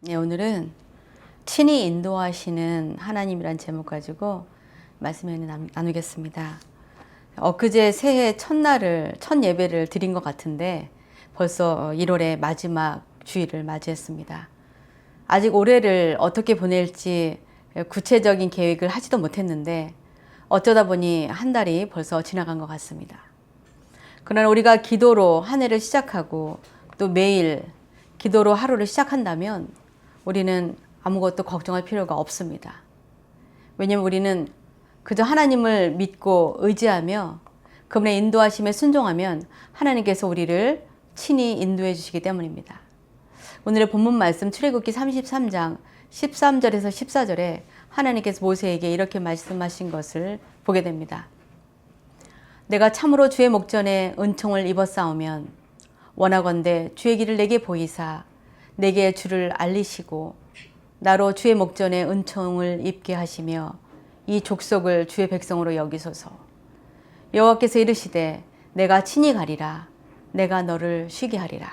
네, 오늘은 친히 인도하시는 하나님이란 제목 가지고 말씀을 나누겠습니다. 엊그제 새해 첫날을 첫 예배를 드린 것 같은데 벌써 1월의 마지막 주일을 맞이했습니다. 아직 올해를 어떻게 보낼지 구체적인 계획을 하지도 못했는데 어쩌다 보니 한 달이 벌써 지나간 것 같습니다. 그러나 우리가 기도로 한 해를 시작하고 또 매일 기도로 하루를 시작한다면 우리는 아무것도 걱정할 필요가 없습니다. 왜냐하면 우리는 그저 하나님을 믿고 의지하며 그분의 인도하심에 순종하면 하나님께서 우리를 친히 인도해 주시기 때문입니다. 오늘의 본문 말씀 출애굽기 33장 13절에서 14절에 하나님께서 모세에게 이렇게 말씀하신 것을 보게 됩니다. 내가 참으로 주의 목전에 은총을 입었사오면 원하건대 주의 길을 내게 보이사 내게 주를 알리시고 나로 주의 목전에 은총을 입게 하시며 이 족속을 주의 백성으로 여기소서. 여호와께서 이르시되 내가 친히 가리라. 내가 너를 쉬게 하리라.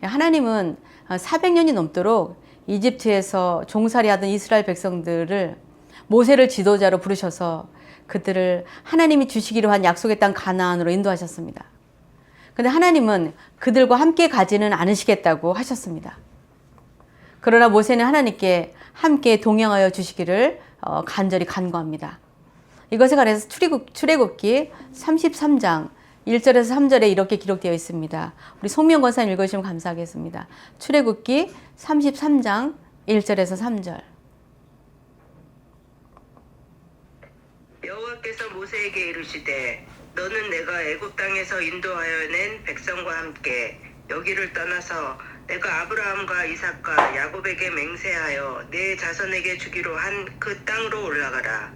하나님은 400년이 넘도록 이집트에서 종살이하던 이스라엘 백성들을 모세를 지도자로 부르셔서 그들을 하나님이 주시기로 한 약속의 땅 가나안으로 인도하셨습니다. 그런데 하나님은 그들과 함께 가지는 않으시겠다고 하셨습니다. 그러나 모세는 하나님께 함께 동행하여 주시기를 간절히 간구합니다. 이것에 관해서 출애굽기 33장 1절에서 3절에 이렇게 기록되어 있습니다. 우리 송미영 권사님 읽으시면 감사하겠습니다. 출애굽기 33장 1절에서 3절. 여호와께서 모세에게 이르시되 너는 내가 애굽 땅에서 인도하여 낸 백성과 함께 여기를 떠나서 내가 아브라함과 이삭과 야곱에게 맹세하여 내 자손에게 주기로 한 그 땅으로 올라가라.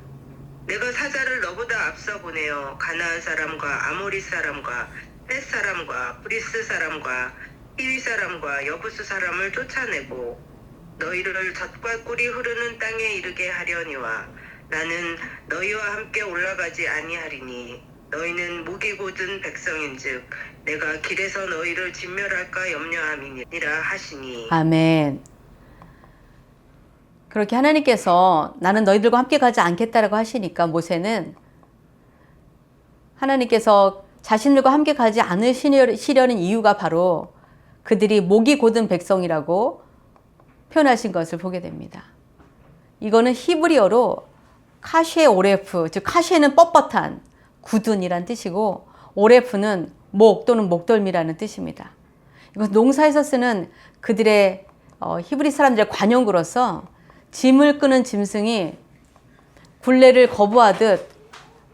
내가 사자를 너보다 앞서 보내어 가나안 사람과 아모리 사람과 헷 사람과 브리스 사람과 히위 사람과 여부스 사람을 쫓아내고 너희를 젖과 꿀이 흐르는 땅에 이르게 하려니와 나는 너희와 함께 올라가지 아니하리니 너희는 목이 곧은 백성인즉 내가 길에서 너희를 진멸할까 염려함이니라 하시니. 아멘. 그렇게 하나님께서 나는 너희들과 함께 가지 않겠다라고 하시니까 모세는 하나님께서 자신들과 함께 가지 않으시려는 이유가 바로 그들이 목이 곧은 백성이라고 표현하신 것을 보게 됩니다. 이거는 히브리어로 카시에 오레프, 즉 카시에는 뻣뻣한 굳은이란 뜻이고 오레프는 목 또는 목덜미라는 뜻입니다. 이건 농사에서 쓰는 그들의 히브리 사람들의 관용구로서 짐을 끄는 짐승이 굴레를 거부하듯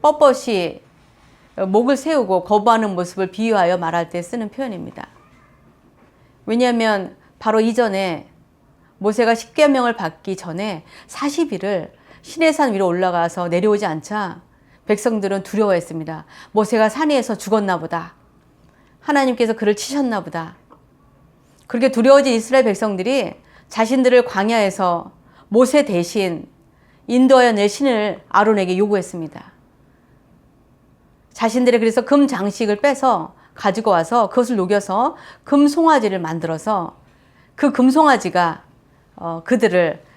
뻣뻣이 목을 세우고 거부하는 모습을 비유하여 말할 때 쓰는 표현입니다. 왜냐하면 바로 이전에 모세가 십계명을 받기 전에 40일을 시내산 위로 올라가서 내려오지 않자 백성들은 두려워했습니다. 모세가 산 위에서 죽었나 보다. 하나님께서 그를 치셨나 보다. 그렇게 두려워진 이스라엘 백성들이 자신들을 광야에서 모세 대신 인도하여 낼 신을 아론에게 요구했습니다. 자신들의 그래서 금 장식을 빼서 가지고 와서 그것을 녹여서 금 송아지를 만들어서 그 금 송아지가 그들을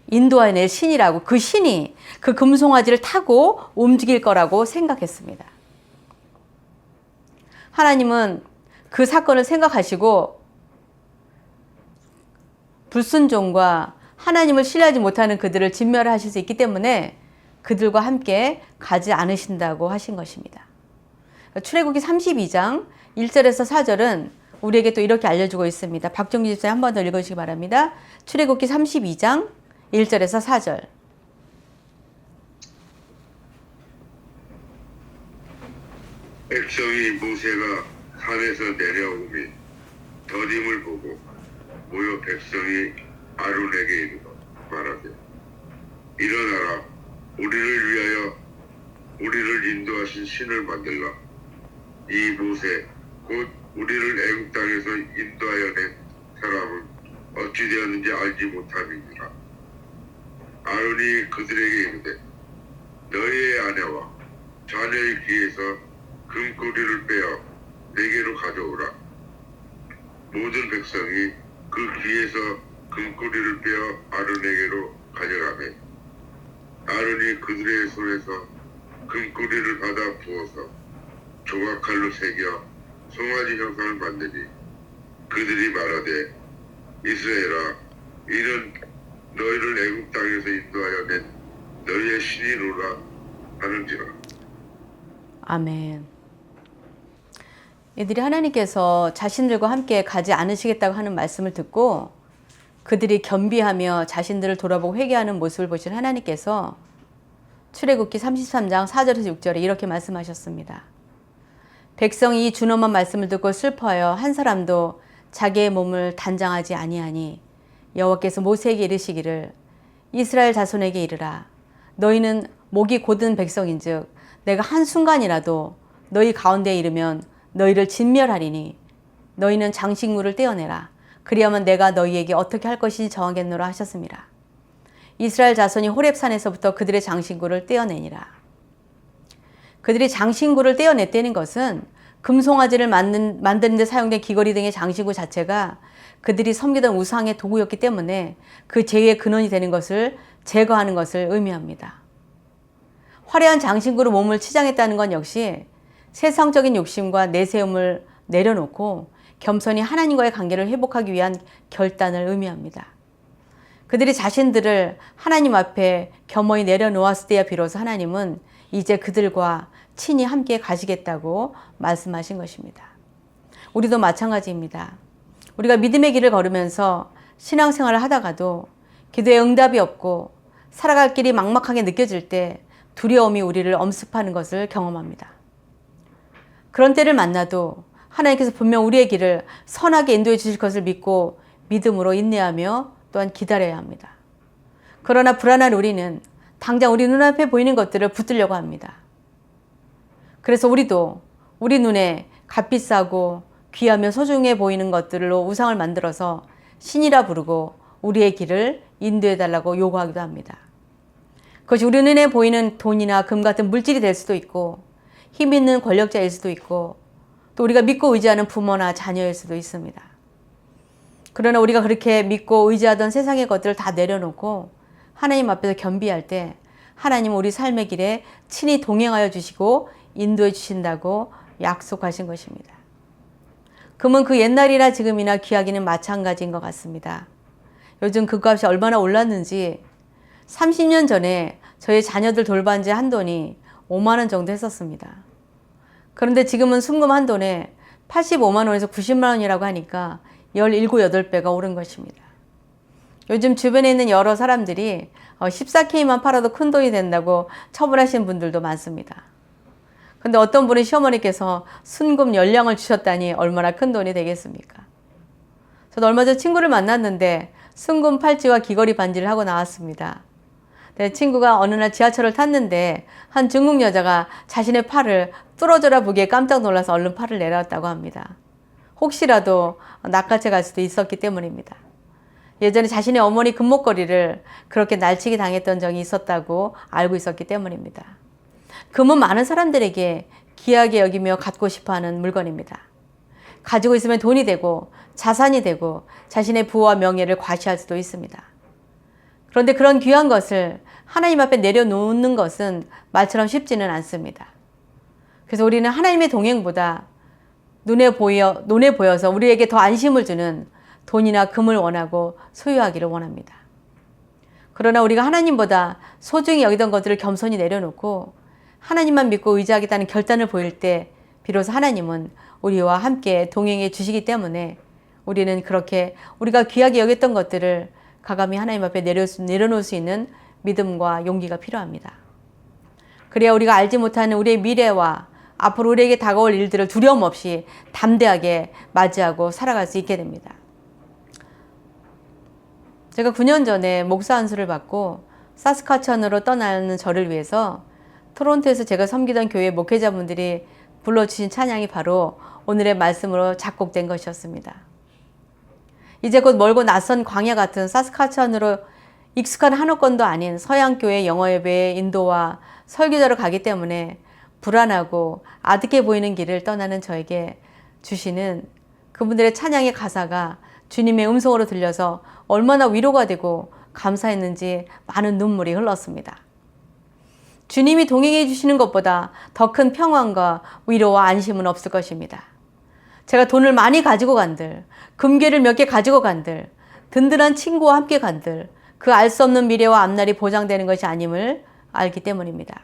인도하여 낼 신이라고, 그 신이 그 금송아지를 타고 움직일 거라고 생각했습니다. 하나님은 그 사건을 생각하시고 불순종과 하나님을 신뢰하지 못하는 그들을 진멸하실 수 있기 때문에 그들과 함께 가지 않으신다고 하신 것입니다. 출애굽기 32장 1절에서 4절은 우리에게 또 이렇게 알려주고 있습니다. 박정기 집사님 한 번 더 읽어주시기 바랍니다. 출애굽기 32장 1절에서 4절. 백성이 모세가 산에서 내려오니 더림을 보고 모여 백성이 아론에게 이르고 말하되 일어나라 우리를 위하여 우리를 인도하신 신을 만들라. 이 모세 곧 우리를 애굽 땅에서 인도하여 낸 사람은 어찌 되었는지 알지 못함이니라. 아론이 그들에게 이르되 너희의 아내와 자녀의 귀에서 금고리를 빼어 내게로 가져오라. 모든 백성이 그 귀에서 금꼬리를 빼어 아론에게로 가져가매 아론이 그들의 손에서 금꼬리를 받아 부어서 조각칼로 새겨 송아지 형상을 만드니 그들이 말하되 이스라엘아 이는 너희를 애국 땅에서 인도하여 낸 너희의 신이로라 하는지라. 아멘. 이들이 하나님께서 자신들과 함께 가지 않으시겠다고 하는 말씀을 듣고 그들이 겸비하며 자신들을 돌아보고 회개하는 모습을 보신 하나님께서 출애굽기 33장 4절에서 6절에 이렇게 말씀하셨습니다. 백성이 이 준엄한 말씀을 듣고 슬퍼하여 한 사람도 자기의 몸을 단장하지 아니하니 여호와께서 모세에게 이르시기를 이스라엘 자손에게 이르라 너희는 목이 곧은 백성인즉 내가 한순간이라도 너희 가운데에 이르면 너희를 진멸하리니 너희는 장식물을 떼어내라 그리하면 내가 너희에게 어떻게 할 것인지 정하겠노라 하셨습니다. 이스라엘 자손이 호렙산에서부터 그들의 장신구를 떼어내니라. 그들이 장신구를 떼어냈다는 것은 금송아지를 만드는 데 사용된 귀걸이 등의 장신구 자체가 그들이 섬기던 우상의 도구였기 때문에 그 죄의 근원이 되는 것을 제거하는 것을 의미합니다. 화려한 장신구로 몸을 치장했다는 건 역시 세상적인 욕심과 내세움을 내려놓고 겸손히 하나님과의 관계를 회복하기 위한 결단을 의미합니다. 그들이 자신들을 하나님 앞에 겸허히 내려놓았을 때야 비로소 하나님은 이제 그들과 친히 함께 가시겠다고 말씀하신 것입니다. 우리도 마찬가지입니다. 우리가 믿음의 길을 걸으면서 신앙생활을 하다가도 기도에 응답이 없고 살아갈 길이 막막하게 느껴질 때 두려움이 우리를 엄습하는 것을 경험합니다. 그런 때를 만나도 하나님께서 분명 우리의 길을 선하게 인도해 주실 것을 믿고 믿음으로 인내하며 또한 기다려야 합니다. 그러나 불안한 우리는 당장 우리 눈앞에 보이는 것들을 붙들려고 합니다. 그래서 우리도 우리 눈에 값비싸고 귀하며 소중해 보이는 것들로 우상을 만들어서 신이라 부르고 우리의 길을 인도해 달라고 요구하기도 합니다. 그것이 우리 눈에 보이는 돈이나 금 같은 물질이 될 수도 있고 힘 있는 권력자일 수도 있고 또 우리가 믿고 의지하는 부모나 자녀일 수도 있습니다. 그러나 우리가 그렇게 믿고 의지하던 세상의 것들을 다 내려놓고 하나님 앞에서 겸비할 때 하나님은 우리 삶의 길에 친히 동행하여 주시고 인도해 주신다고 약속하신 것입니다. 금은 그 옛날이나 지금이나 귀하기는 마찬가지인 것 같습니다. 요즘 그 값이 얼마나 올랐는지 30년 전에 저희 자녀들 돌반지 한 돈이 5만 원 정도 했었습니다. 그런데 지금은 순금 한 돈에 85만 원에서 90만 원이라고 하니까 17, 8배가 오른 것입니다. 요즘 주변에 있는 여러 사람들이 14K만 팔아도 큰 돈이 된다고 처분하신 분들도 많습니다. 근데 어떤 분은 시어머니께서 순금 열량을 주셨다니 얼마나 큰 돈이 되겠습니까? 저도 얼마 전 친구를 만났는데 순금 팔찌와 귀걸이 반지를 하고 나왔습니다. 내 친구가 어느 날 지하철을 탔는데 한 중국 여자가 자신의 팔을 뚫어져라 보기에 깜짝 놀라서 얼른 팔을 내려왔다고 합니다. 혹시라도 낚아채 갈 수도 있었기 때문입니다. 예전에 자신의 어머니 금목걸이를 그렇게 날치기 당했던 적이 있었다고 알고 있었기 때문입니다. 금은 많은 사람들에게 귀하게 여기며 갖고 싶어하는 물건입니다. 가지고 있으면 돈이 되고 자산이 되고 자신의 부와 명예를 과시할 수도 있습니다. 그런데 그런 귀한 것을 하나님 앞에 내려놓는 것은 말처럼 쉽지는 않습니다. 그래서 우리는 하나님의 동행보다 눈에 보여서 우리에게 더 안심을 주는 돈이나 금을 원하고 소유하기를 원합니다. 그러나 우리가 하나님보다 소중히 여기던 것들을 겸손히 내려놓고 하나님만 믿고 의지하겠다는 결단을 보일 때 비로소 하나님은 우리와 함께 동행해 주시기 때문에 우리는 그렇게 우리가 귀하게 여겼던 것들을 과감히 하나님 앞에 내려놓을 수 있는 믿음과 용기가 필요합니다. 그래야 우리가 알지 못하는 우리의 미래와 앞으로 우리에게 다가올 일들을 두려움 없이 담대하게 맞이하고 살아갈 수 있게 됩니다. 제가 9년 전에 목사 안수를 받고 사스카천으로 떠나는 저를 위해서 토론토에서 제가 섬기던 교회 목회자분들이 불러주신 찬양이 바로 오늘의 말씀으로 작곡된 것이었습니다. 이제 곧 멀고 낯선 광야 같은 사스카천으로 익숙한 한옥권도 아닌 서양교회 영어예배의 인도와 설교자로 가기 때문에 불안하고 아득해 보이는 길을 떠나는 저에게 주시는 그분들의 찬양의 가사가 주님의 음성으로 들려서 얼마나 위로가 되고 감사했는지 많은 눈물이 흘렀습니다. 주님이 동행해 주시는 것보다 더 큰 평안과 위로와 안심은 없을 것입니다. 제가 돈을 많이 가지고 간들, 금괴를 몇 개 가지고 간들, 든든한 친구와 함께 간들, 그 알 수 없는 미래와 앞날이 보장되는 것이 아님을 알기 때문입니다.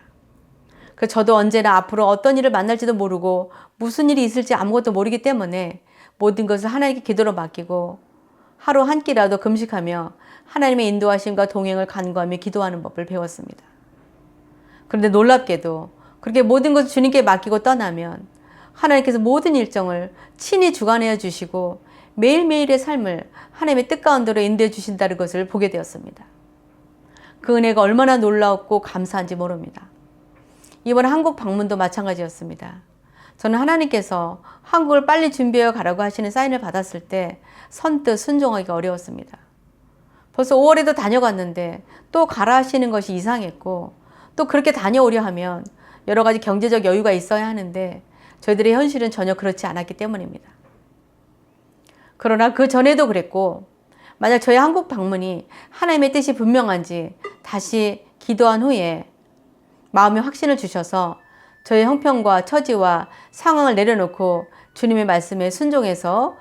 저도 언제나 앞으로 어떤 일을 만날지도 모르고 무슨 일이 있을지 아무것도 모르기 때문에 모든 것을 하나님께 기도로 맡기고 하루 한 끼라도 금식하며 하나님의 인도하심과 동행을 간구하며 기도하는 법을 배웠습니다. 그런데 놀랍게도 그렇게 모든 것을 주님께 맡기고 떠나면 하나님께서 모든 일정을 친히 주관하여 주시고 매일매일의 삶을 하나님의 뜻 가운데로 인도해 주신다는 것을 보게 되었습니다. 그 은혜가 얼마나 놀라웠고 감사한지 모릅니다. 이번 한국 방문도 마찬가지였습니다. 저는 하나님께서 한국을 빨리 준비해 가라고 하시는 사인을 받았을 때 선뜻 순종하기가 어려웠습니다. 벌써 5월에도 다녀갔는데 또 가라 하시는 것이 이상했고 또 그렇게 다녀오려 하면 여러 가지 경제적 여유가 있어야 하는데 저희들의 현실은 전혀 그렇지 않았기 때문입니다. 그러나 그 전에도 그랬고 만약 저희 한국 방문이 하나님의 뜻이 분명한지 다시 기도한 후에 마음의 확신을 주셔서 저의 형편과 처지와 상황을 내려놓고 주님의 말씀에 순종해서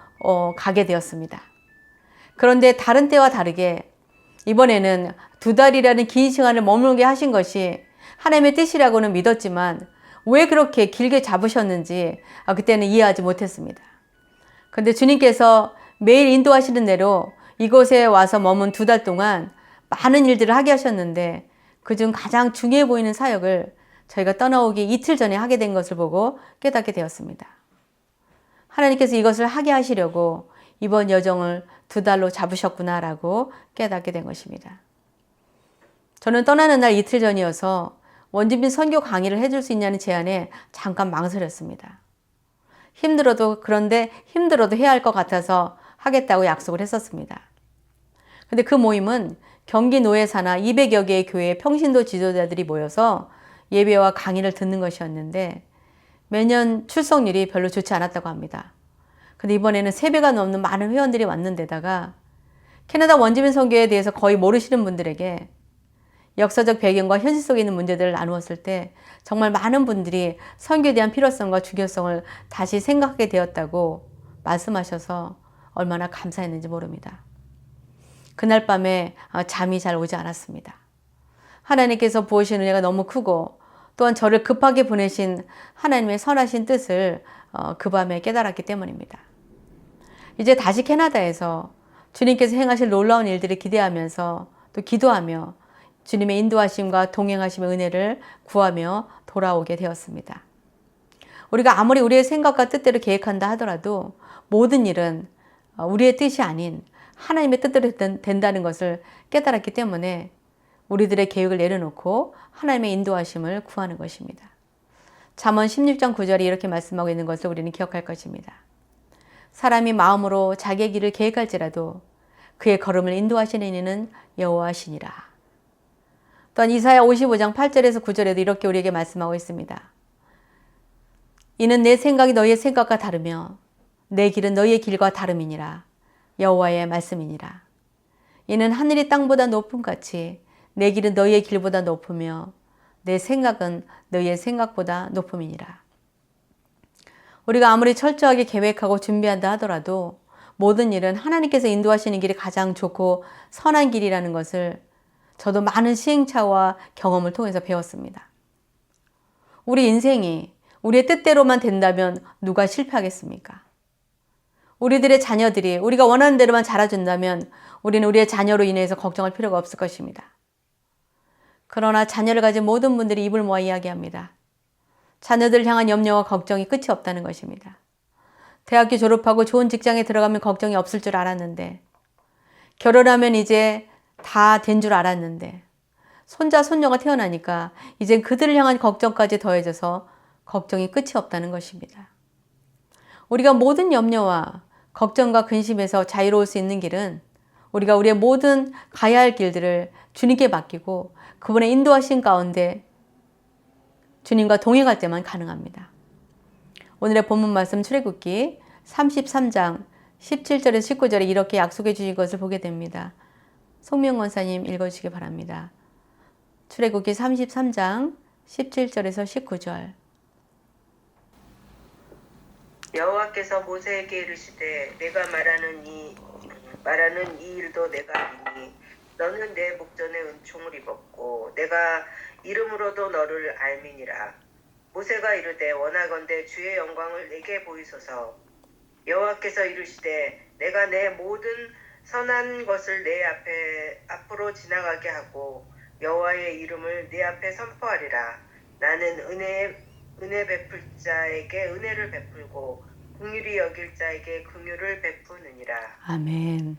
가게 되었습니다. 그런데 다른 때와 다르게 이번에는 2달이라는 긴 시간을 머물게 하신 것이 하나님의 뜻이라고는 믿었지만 왜 그렇게 길게 잡으셨는지 그때는 이해하지 못했습니다. 그런데 주님께서 매일 인도하시는 대로 이곳에 와서 머문 2달 동안 많은 일들을 하게 하셨는데 그중 가장 중요해 보이는 사역을 저희가 떠나오기 이틀 전에 하게 된 것을 보고 깨닫게 되었습니다. 하나님께서 이것을 하게 하시려고 이번 여정을 2달로 잡으셨구나라고 깨닫게 된 것입니다. 저는 떠나는 날 이틀 전이어서 원주민 선교 강의를 해줄 수 있냐는 제안에 잠깐 망설였습니다. 그런데 힘들어도 해야 할 것 같아서 하겠다고 약속을 했었습니다. 근데 그 모임은 경기 노예사나 200여 개의 교회의 평신도 지도자들이 모여서 예배와 강의를 듣는 것이었는데 매년 출석률이 별로 좋지 않았다고 합니다. 근데 이번에는 3배가 넘는 많은 회원들이 왔는데다가 캐나다 원주민 선교에 대해서 거의 모르시는 분들에게 역사적 배경과 현실 속에 있는 문제들을 나누었을 때 정말 많은 분들이 선교에 대한 필요성과 중요성을 다시 생각하게 되었다고 말씀하셔서 얼마나 감사했는지 모릅니다. 그날 밤에 잠이 잘 오지 않았습니다. 하나님께서 부으신 은혜가 너무 크고 또한 저를 급하게 보내신 하나님의 선하신 뜻을 그 밤에 깨달았기 때문입니다. 이제 다시 캐나다에서 주님께서 행하실 놀라운 일들을 기대하면서 또 기도하며 주님의 인도하심과 동행하심의 은혜를 구하며 돌아오게 되었습니다. 우리가 아무리 우리의 생각과 뜻대로 계획한다 하더라도 모든 일은 우리의 뜻이 아닌 하나님의 뜻대로 된다는 것을 깨달았기 때문에 우리들의 계획을 내려놓고 하나님의 인도하심을 구하는 것입니다. 잠언 16장 9절이 이렇게 말씀하고 있는 것을 우리는 기억할 것입니다. 사람이 마음으로 자기의 길을 계획할지라도 그의 걸음을 인도하시는 이는 여호와시니라. 또한 이사야 55장 8절에서 9절에도 이렇게 우리에게 말씀하고 있습니다. 이는 내 생각이 너희의 생각과 다르며 내 길은 너희의 길과 다름이니라. 여호와의 말씀이니라. 이는 하늘이 땅보다 높음 같이 내 길은 너희의 길보다 높으며 내 생각은 너희의 생각보다 높음이니라. 우리가 아무리 철저하게 계획하고 준비한다 하더라도 모든 일은 하나님께서 인도하시는 길이 가장 좋고 선한 길이라는 것을 저도 많은 시행착오와 경험을 통해서 배웠습니다. 우리 인생이 우리의 뜻대로만 된다면 누가 실패하겠습니까? 우리들의 자녀들이 우리가 원하는 대로만 자라준다면 우리는 우리의 자녀로 인해서 걱정할 필요가 없을 것입니다. 그러나 자녀를 가진 모든 분들이 입을 모아 이야기합니다. 자녀들을 향한 염려와 걱정이 끝이 없다는 것입니다. 대학교 졸업하고 좋은 직장에 들어가면 걱정이 없을 줄 알았는데, 결혼하면 이제 다 된 줄 알았는데, 손자, 손녀가 태어나니까 이젠 그들을 향한 걱정까지 더해져서 걱정이 끝이 없다는 것입니다. 우리가 모든 염려와 걱정과 근심에서 자유로울 수 있는 길은 우리가 우리의 모든 가야 할 길들을 주님께 맡기고 그분의 인도하신 가운데 주님과 동행할 때만 가능합니다. 오늘의 본문 말씀 출애굽기 33장 17절에서 19절에 이렇게 약속해 주신 것을 보게 됩니다. 송명 권사님 읽어주시기 바랍니다. 출애굽기 33장 17절에서 19절. 여호와께서 모세에게 이르시되 내가 말하는 이 일도 내가 알리니 너는 내 목전에 은총을 입었고 내가 이름으로도 너를 알미니라. 모세가 이르되 원하건대 주의 영광을 내게 보이소서. 여호와께서 이르시되 내가 내 모든 선한 것을 내 앞으로 지나가게 하고 여호와의 이름을 네 앞에 선포하리라. 나는 은혜 베풀 자에게 은혜를 베풀고 긍휼히 여길 자에게 긍휼을 베푸느니라. 아멘.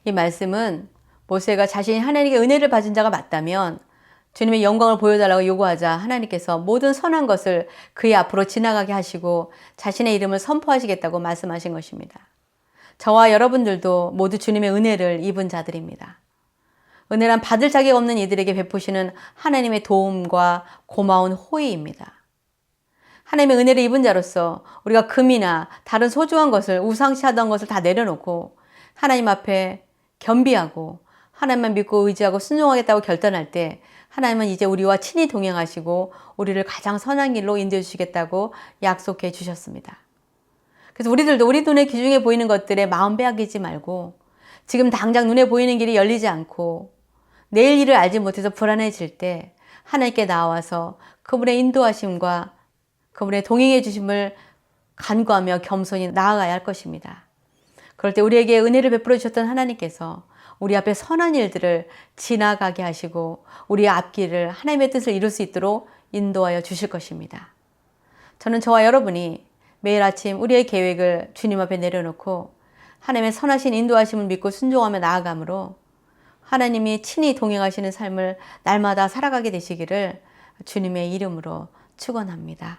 이 말씀은 모세가 자신이 하나님께 은혜를 받은 자가 맞다면 주님의 영광을 보여달라고 요구하자 하나님께서 모든 선한 것을 그의 앞으로 지나가게 하시고 자신의 이름을 선포하시겠다고 말씀하신 것입니다. 저와 여러분들도 모두 주님의 은혜를 입은 자들입니다. 은혜란 받을 자격 없는 이들에게 베푸시는 하나님의 도움과 고마운 호의입니다. 하나님의 은혜를 입은 자로서 우리가 금이나 다른 소중한 것을 우상시하던 것을 다 내려놓고 하나님 앞에 겸비하고 하나님만 믿고 의지하고 순종하겠다고 결단할 때 하나님은 이제 우리와 친히 동행하시고 우리를 가장 선한 길로 인도해 주시겠다고 약속해 주셨습니다. 그래서 우리들도 우리 눈에 귀중해 보이는 것들에 마음 빼앗기지 말고 지금 당장 눈에 보이는 길이 열리지 않고 내일 일을 알지 못해서 불안해질 때 하나님께 나와서 그분의 인도하심과 그분의 동행해 주심을 간구하며 겸손히 나아가야 할 것입니다. 그럴 때 우리에게 은혜를 베풀어 주셨던 하나님께서 우리 앞에 선한 일들을 지나가게 하시고 우리의 앞길을 하나님의 뜻을 이룰 수 있도록 인도하여 주실 것입니다. 저는 저와 여러분이 매일 아침 우리의 계획을 주님 앞에 내려놓고 하나님의 선하신 인도하심을 믿고 순종하며 나아가므로 하나님이 친히 동행하시는 삶을 날마다 살아가게 되시기를 주님의 이름으로 축원합니다.